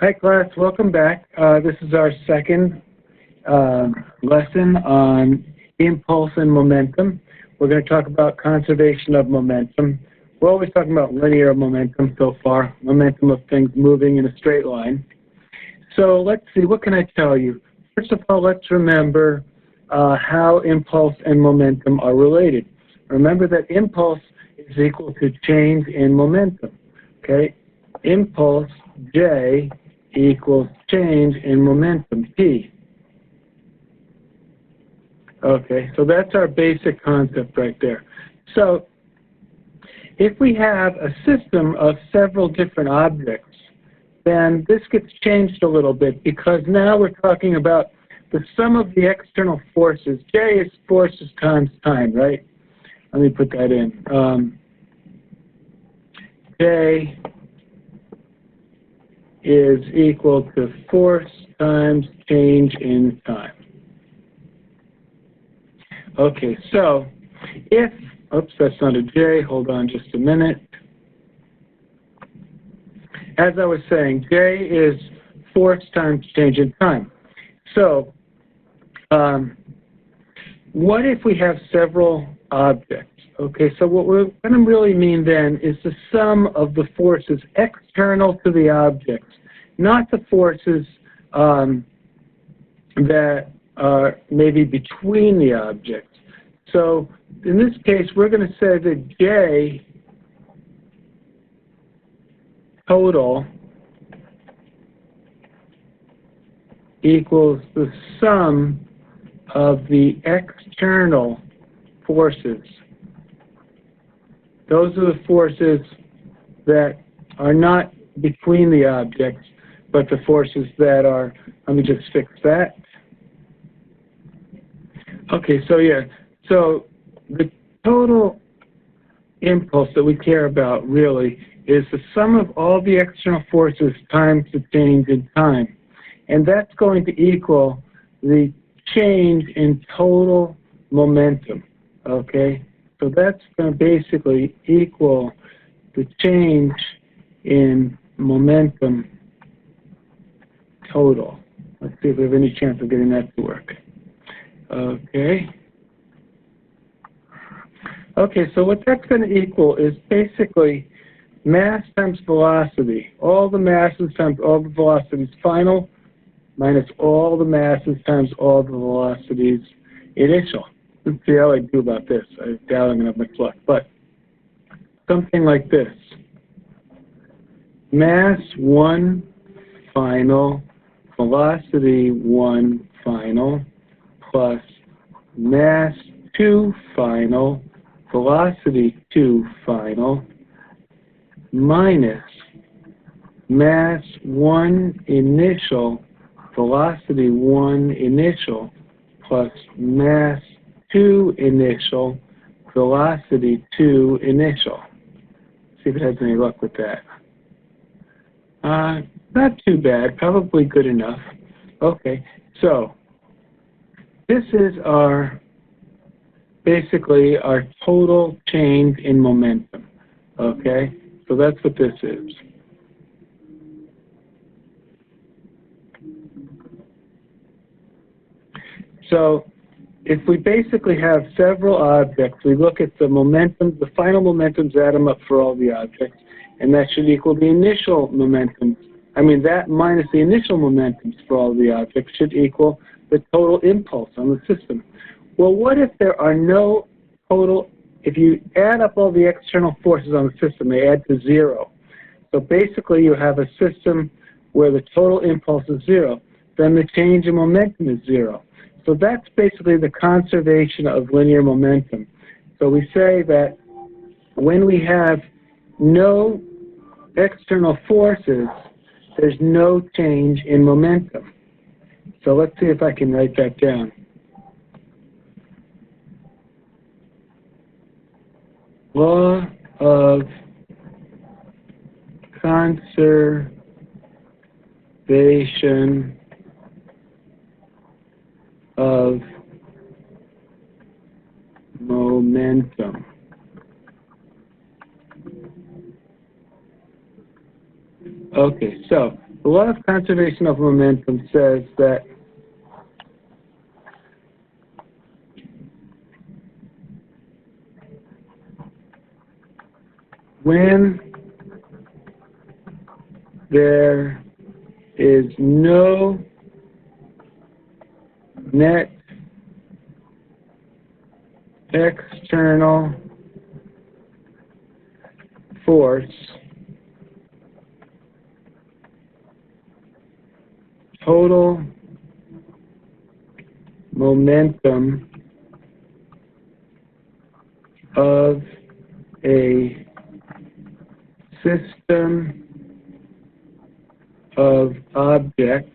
Hi class, welcome back. This is our second lesson on impulse and momentum. We're going to talk about conservation of momentum. We're always talking about linear momentum so far, momentum of things moving in a straight line. So let's see, what can I tell you? First of all, let's remember how impulse and momentum are related. Remember that impulse is equal to change in momentum. Okay? Impulse, J, equals change in momentum, T. Okay, so that's our basic concept right there. So if we have a system of several different objects, then this gets changed a little bit because now we're talking about the sum of the external forces. J is forces times time, right? Let me put that in. J is equal to force times change in time. Okay, so if, oops, that's not a J, hold on just a minute. As I was saying, J is force times change in time. So, what if we have several objects? Okay, so what we're going to really mean then is the sum of the forces external to the objects, not the forces that are maybe between the objects. So in this case, we're going to say that J total equals the sum of the external forces. Those are the forces that are not between the objects, but the forces that are, let me just fix that. Okay, so yeah, so the total impulse that we care about really is the sum of all the external forces times the change in time. And that's going to equal the change in total momentum, okay? So that's going to basically equal the change in momentum total. Let's see if we have any chance of getting that to work. Okay. Okay, so what that's going to equal is basically mass times velocity. All the masses times all the velocities final minus all the masses times all the velocities initial. Let's see how I do about this. I doubt I'm going to have much luck, but something like this. Mass 1 final, velocity 1 final, plus mass 2 final, velocity 2 final, minus mass 1 initial, velocity 1 initial, plus mass 2 initial, velocity 2 initial. See if it has any luck with that. Not too bad, probably good enough. Okay, so this is our, basically our total change in momentum. Okay, so that's what this is. So if we basically have several objects, we look at the momentum, the final momentums, add them up for all the objects, and that should equal the initial momentums. I mean, that minus the initial momentums for all the objects should equal the total impulse on the system. Well, what if there are no total, if you add up all the external forces on the system, they add to 0. So basically you have a system where the total impulse is 0. Then the change in momentum is 0. So that's basically the conservation of linear momentum. So we say that when we have no external forces, there's no change in momentum. So let's see if I can write that down. Law of conservation of momentum. Okay, so the law of conservation of momentum says that when there is no net external force, total momentum of a system of objects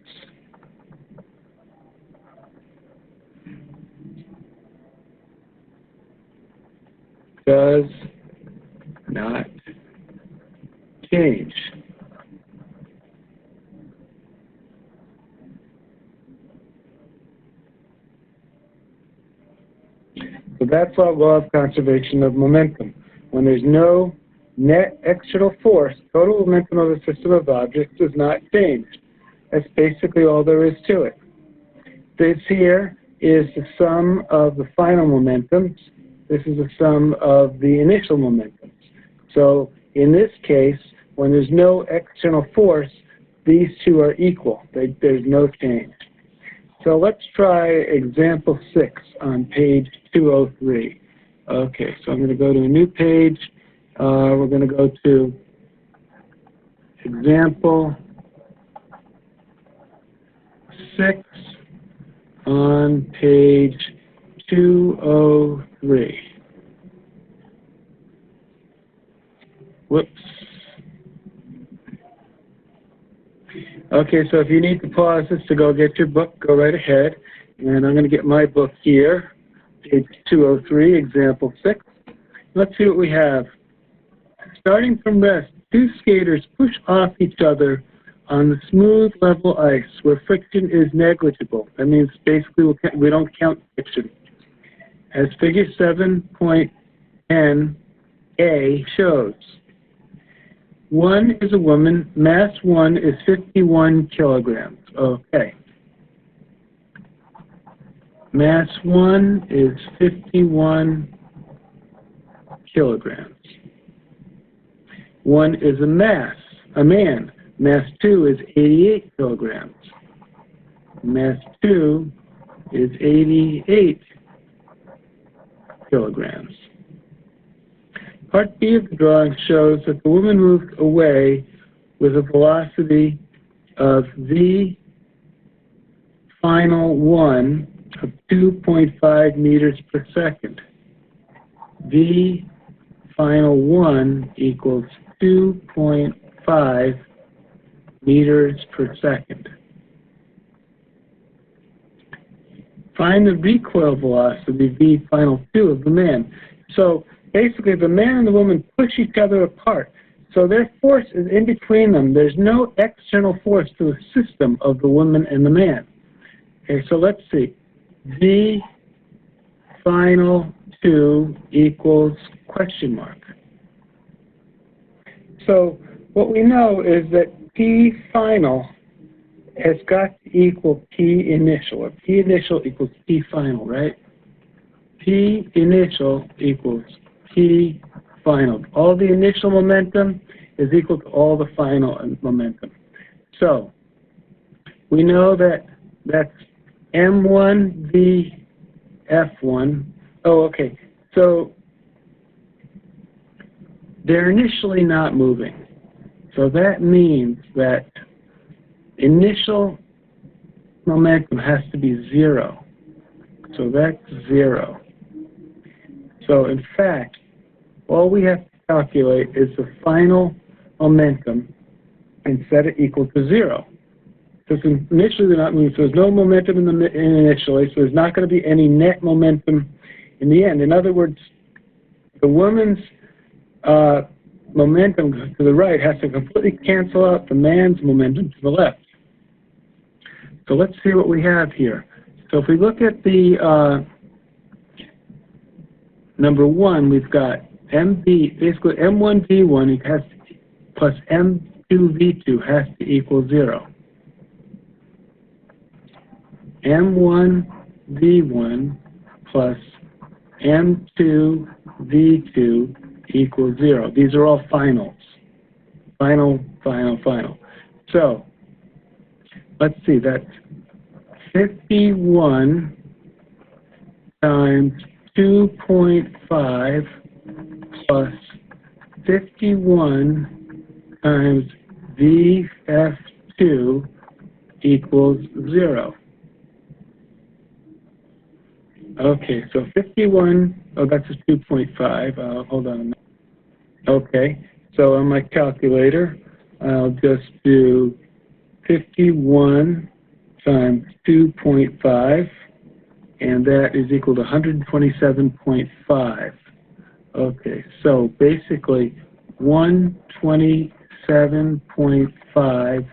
does not change. So that's our law of conservation of momentum. When there's no net external force, total momentum of a system of objects does not change. That's basically all there is to it. This here is the sum of the final momentums. This is the sum of the initial momentums. So in this case, when there's no external force, these two are equal. There's no change. So let's try example 6 on page 203. Okay, so I'm going to go to a new page. We're going to go to example 6 on page 203. Whoops. Okay, so if you need to pause this to go get your book, go right ahead. And I'm going to get my book here, page 203, example 6. Let's see what we have. Starting from rest, two skaters push off each other on the smooth, level ice where friction is negligible. That means basically we don't count friction. As figure 7.10a shows. One is a woman, mass 1 is 51 kilograms. Okay. Mass 1 is 51 kilograms. One is a man. Mass 2 is 88 kilograms. Mass 2 is 88 kilograms. Part B of the drawing shows that the woman moved away with a velocity of v final 1 of 2.5 meters per second. V final 1 equals 2.5 meters per second. Find the recoil velocity, v final 2, of the man. So basically, the man and the woman push each other apart. So their force is in between them. There's no external force to the system of the woman and the man. Okay, so let's see. V final 2 equals question mark. So what we know is that P final has got to equal P initial, or P initial equals P final, right? P initial equals P final. All the initial momentum is equal to all the final momentum. So we know that that's M1 v F1. Oh, okay. So they're initially not moving. So that means that initial momentum has to be 0. So that's 0. So in fact, all we have to calculate is the final momentum and set it equal to 0. Because initially they're not moving, so there's no momentum initially, so there's not going to be any net momentum in the end. In other words, the woman's momentum to the right has to completely cancel out the man's momentum to the left. So let's see what we have here. So if we look at the number 1, we've got MV, basically M1 V1 plus M2V2 has to equal 0. M1V1 plus M2V2 equals 0. These are all finals. Final, final, final. So, let's see, that's 51 times 2.5 plus 51 times VF2 equals 0. Okay, so 51, oh, that's a 2.5. Hold on a minute. Okay, so on my calculator, I'll just do 51 times 2.5, and that is equal to 127.5. Okay, so basically 127.5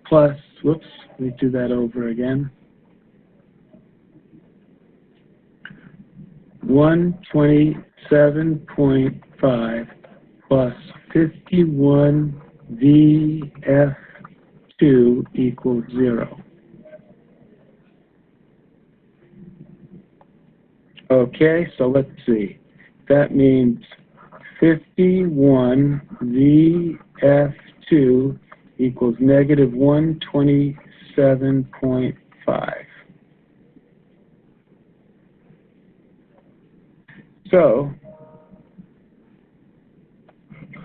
plus, whoops, let me do that over again. 127.5 plus 51 VF2 equals 0. Okay, so let's see. That means 51 VF2 equals negative 127.5. So,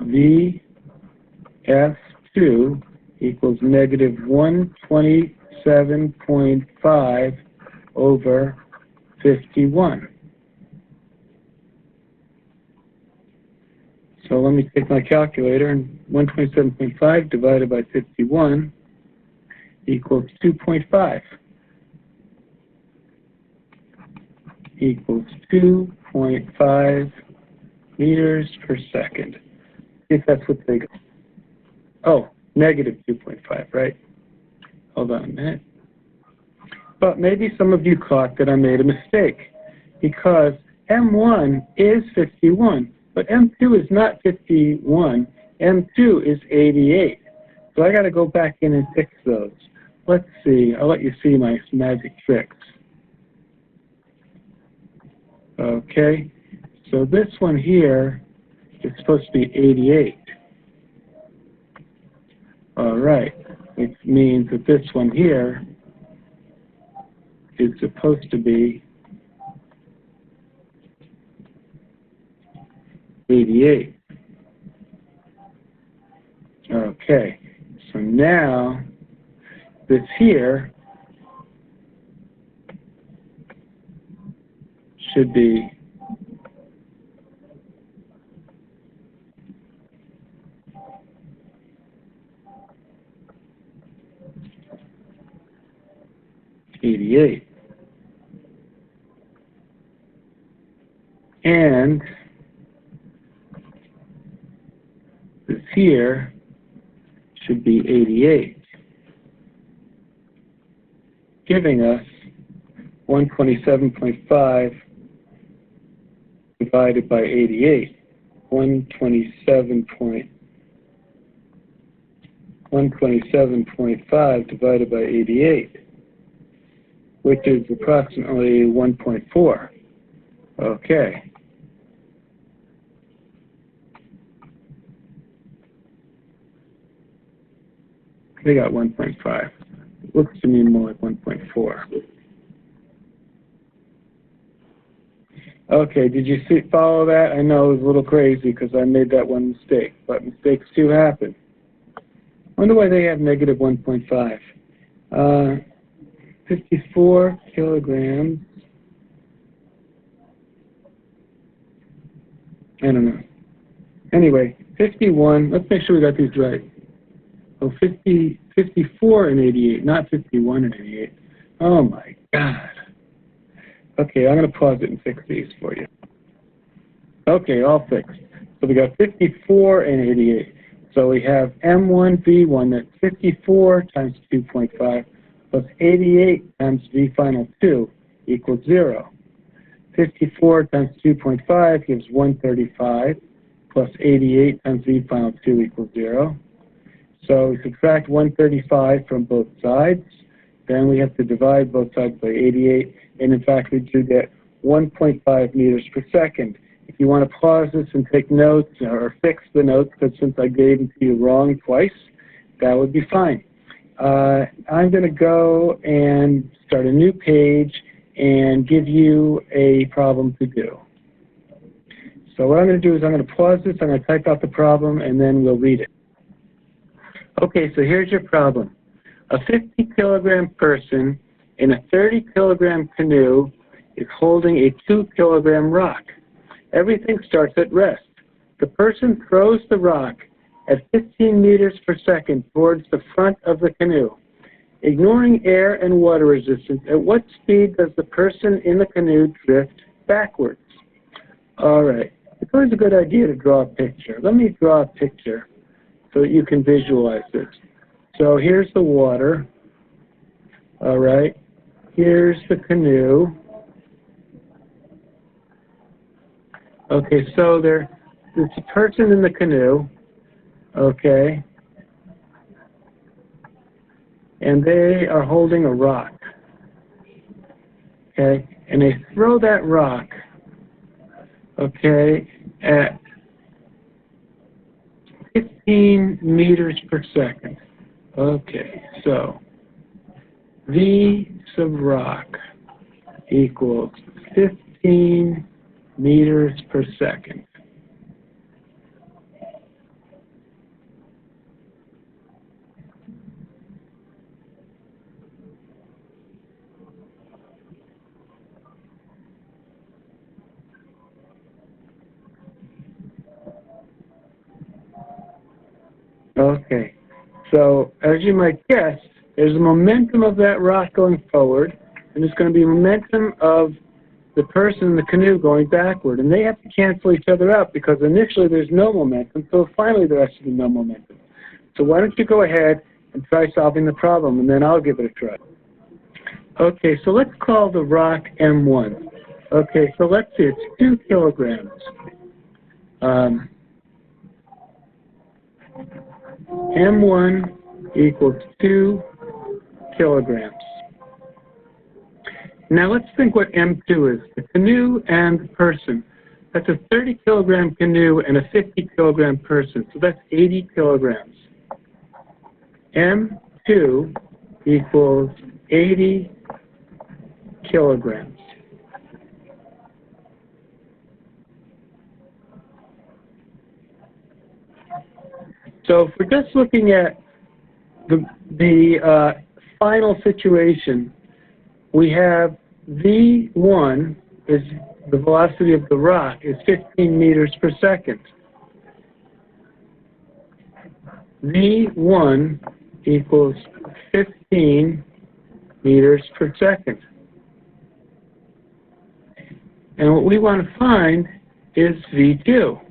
VF2 equals negative 127.5 over 51. So let me take my calculator, and 127.5 divided by 51 equals 2.5. Equals 2.5 meters per second. See if that's what they go. Oh, negative 2.5, right? Hold on a minute. But maybe some of you caught that I made a mistake, because M1 is 51, but M2 is not 51. M2 is 88. So I got to go back in and fix those. Let's see. I'll let you see my magic tricks. Okay, so this one here is supposed to be 88. All right, which means that this one here is supposed to be 88. Okay, so now this here should be 88. And this here should be 88, giving us 127.5 divided by 88. 127.5 divided by 88, which is approximately 1.4. Okay. They got 1.5. Looks to me more like 1.4. Okay, did you follow that? I know it was a little crazy because I made that one mistake, but mistakes do happen. I wonder why they have negative 1.5. 54 kilograms. I don't know. Anyway, 51. Let's make sure we got these right. Oh, 54 and 88, not 51 and 88. Oh my God. Okay, I'm going to pause it and fix these for you. Okay, all fixed. So we got 54 and 88. So we have M1V1, that's 54 times 2.5 plus 88 times V final 2 equals 0. 54 times 2.5 gives 135 plus 88 times V final 2 equals 0. So we subtract 135 from both sides. Then we have to divide both sides by 88. And in fact, we do get 1.5 meters per second. If you want to pause this and take notes or fix the notes, because since I gave them to you wrong twice, that would be fine. I'm going to go and start a new page and give you a problem to do. So what I'm going to do is I'm going to pause this, I'm going to type out the problem, and then we'll read it. Okay, so here's your problem. A 50-kilogram person in a 30-kilogram canoe is holding a 2-kilogram rock. Everything starts at rest. The person throws the rock at 15 meters per second towards the front of the canoe. Ignoring air and water resistance, at what speed does the person in the canoe drift backwards? All right. It's always a good idea to draw a picture. Let me draw a picture so that you can visualize it. So here's the water. All right. Here's the canoe. Okay, so there's a person in the canoe. Okay. And they are holding a rock. Okay. And they throw that rock, okay, at 15 meters per second. Okay, so V sub rock equals 15 meters per second. Okay, so as you might guess, there's a momentum of that rock going forward, and there's going to be momentum of the person in the canoe going backward, and they have to cancel each other out because initially there's no momentum, so finally there has to be no momentum. So why don't you go ahead and try solving the problem, and then I'll give it a try. Okay, so let's call the rock M1. Okay, so let's see, it's 2 kilograms. M1 equals 2 kilograms. Now let's think what M2 is. The canoe and the person. That's a 30-kilogram canoe and a 50-kilogram person. So that's 80 kilograms. M2 equals 80 kilograms. So if we're just looking at the final situation, we have V1 is the velocity of the rock is 15 meters per second. V1 equals 15 meters per second. And what we want to find is V2.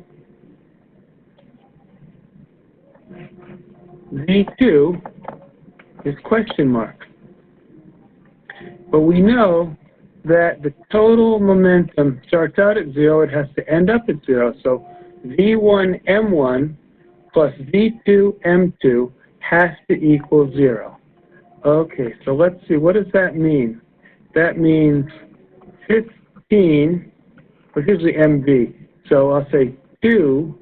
V2 is question mark. But we know that the total momentum starts out at 0, it has to end up at 0. So V1 M1 plus V2 M2 has to equal 0. Okay, so let's see, what does that mean? That means 15, or here's the MV. So I'll say 2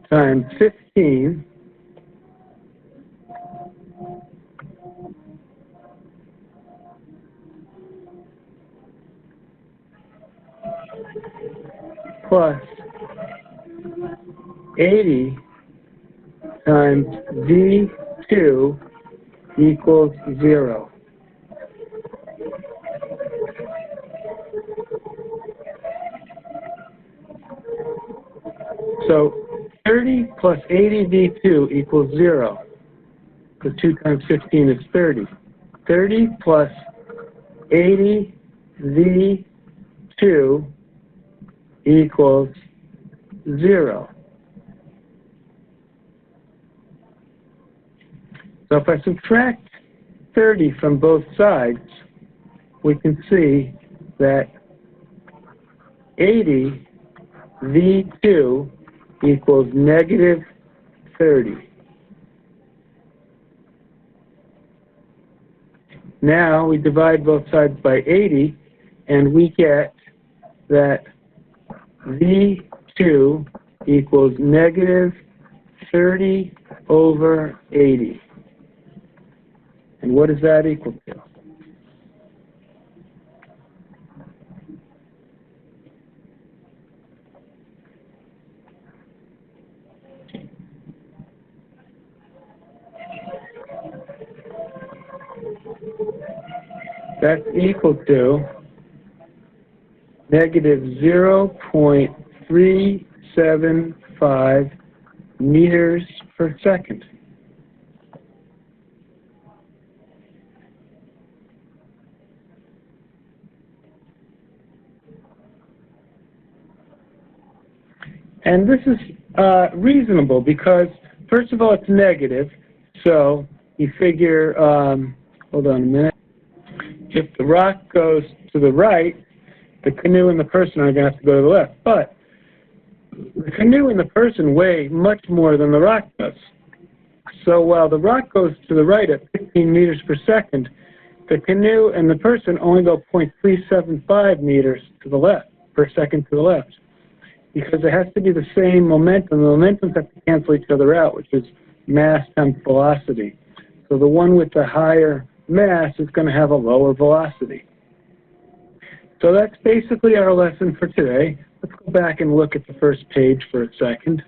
times 15 plus 80 times V2 equals 0. So 30 plus 80 V2 equals 0. Because 2 times 15 is 30. 30 plus 80 V2 equals 0. So if I subtract 30 from both sides, we can see that 80 V2 equals negative 30. Now we divide both sides by 80, and we get that V2 equals negative 30 over 80. And what does that equal to? That's equal to negative 0.375 meters per second. And this is reasonable because, first of all, it's negative. So you figure, hold on a minute. If the rock goes to the right, the canoe and the person are going to have to go to the left. But the canoe and the person weigh much more than the rock does. So while the rock goes to the right at 15 meters per second, the canoe and the person only go 0.375 meters to the left, per second to the left. Because it has to be the same momentum. The momentums have to cancel each other out, which is mass times velocity. So the one with the higher mass is going to have a lower velocity. So that's basically our lesson for today. Let's go back and look at the first page for a second.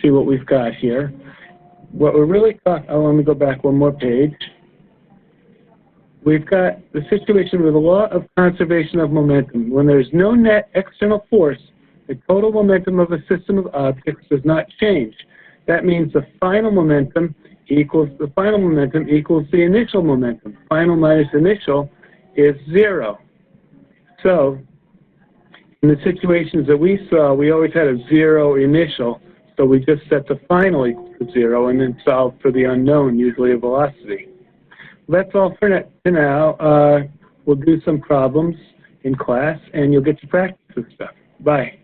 See what we've got here. What we're really talking, let me go back one more page. We've got the situation with the law of conservation of momentum. When there's no net external force, the total momentum of a system of objects does not change. That means the final momentum equals the initial momentum. Final minus initial is 0. So in the situations that we saw, we always had a 0 initial, so we just set the final equal to 0 and then solve for the unknown, usually a velocity. That's all for now. We'll do some problems in class, and you'll get to practice this stuff. Bye.